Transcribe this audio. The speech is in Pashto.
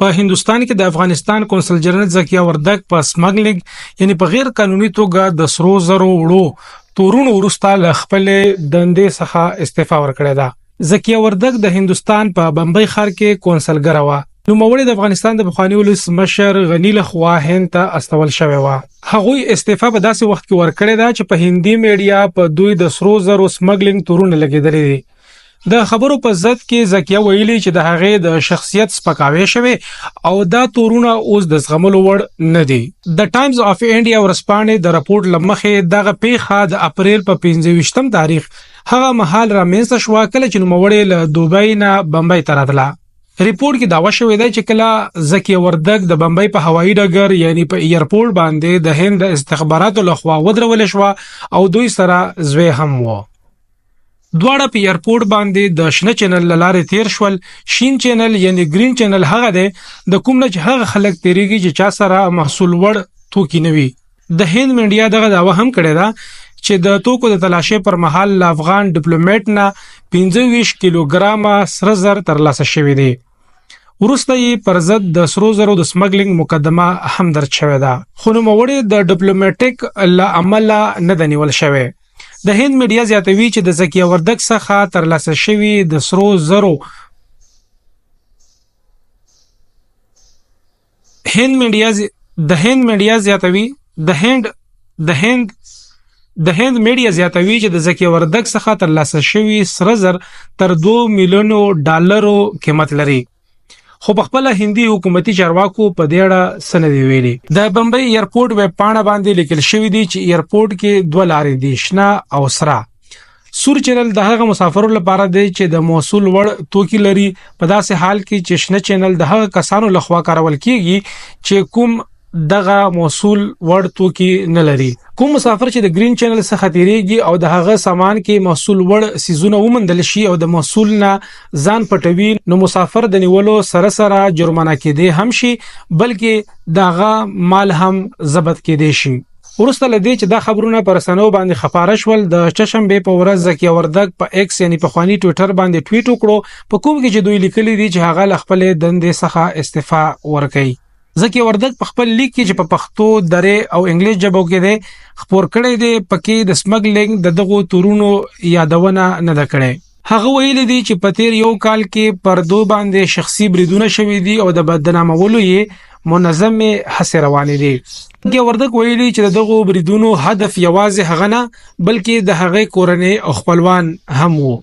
په هندستان کې د افغانستان قونسل جنرال زکیه وردګ په سمګلینګ یعنی په غیر قانوني توګه د سرو زرو وړو تورونو ورسته ل خپل دندې څخه استعفا ورکړه ده زکیه وردګ د هندستان په بمبئی ښار کې قونسلګر و نو موري د افغانستان د بخوانی ولس مشر غنی لخوا هند ته استول شوی و هغوی استعفا په داسې وخت کې ورکړه ده چې په هندي میډیا په دوی د سرو زرو سمګلینګ تورونه لګیدلې دي د خبرو په ضد کې زکیه ویلي چې د هغې د شخصیت سپکاوی شوی او دا تورونه اوس د زغملو وړ نه دي د ټایمز اف انډیا ورسپانې د راپورټ لمخې دغه پیښه د اپریل په 25 تاریخ هغه مهال رامنځته شو کله چې نوموړی له دوبۍ نه بمبئی ته راتله ریپورت کې داوا شوې ده چې کله زکیه وردګ د بمبئی په هوایي ډګر یعنی په ایرپورټ باندې د هند استخباراتو لخوا ودرول شو او دوی سره زوی هم وو دواړه په ایرپورټ باندې د شنه چینل لارې تیر شول شین چینل یعنی گرین چینل هغه ده د کوم نه هغه خلک تیریږي چې چا سره محصول وړ توکي نوي د هند میډیا دغه داوا هم کړې ده چې د توکو د تلاشۍ پر مهال ل افغان ډیپلوماټ نه 25 کیلوګرام سره زر ترلاسه شوی دی ورسته یې پر ضد د سرو زرو د سمګلینګ مقدمه هم درج شوې ده خو نو موري د ډیپلوماټیک ل عمل نه د نیول شوی د هند میډیا زیاتوي چې د زکیه وردګ څخه ترلاسه شوی د سرو زرو هند میډیا زیاتوي د هند میډیا زیاتوي چې د زکیه وردګ څخه ترلاسه شوی سره زر تر 2 میلیون ډالرو قیمت لري خو په خپل هندي حکومتي چارواکو په دې اړه سند ویلي د بمبئی ایرپورټ ویب پاڼه باندې لیکل شوی دی چې ایرپورټ کې 2 لارې دي شنه او سره سور چینل د هغه مسافرو لپاره دی چې د موصول وړ توکي لري په داسې حال کې چې شنه چینل د هغه کسانو لخوا کارول کیږي چې کوم دغه موصول وړ توکي نه لري کوم مسافر چې د گرین چینل څخه تیریږي او د هغه سامان کې موصول وړ سيزونه ومندل شي او د موصول نه ځان پټوي نو مسافر د نیولو سره سره جرمانه کېدی هم شي بلکې دغه مال هم ضبط کېدی شي ورسته لدی چې دا خبرونه پر سنو باندې خبره شول د چشنبه په ورځ زکیه وردګ په ایکس یعنی په خواني ټوئیټر باندې ټویټ وکړو په کوم کې چې دوی لیکلي دي چې هغه خپل دندې څخه استعفا ورکړي زکیه وردګ په خپل لیک کې چې په پښتو درې او انګلیش ژبو کې ده خبر کړی دی پکې د سمګلینګ د دغو تورونو یادونه نه ده کړې هغه ویل دي چې په تیر یو کال کې پر دو باندې شخصي بریدونه شوې دي او د بدنامولو یې منظمه هڅې روانې دي زکیه وردګ ویلي چې دغه بریدونو هدف یوازې هغه نه بلکې د هغه کورنۍ او خپلوان هم وو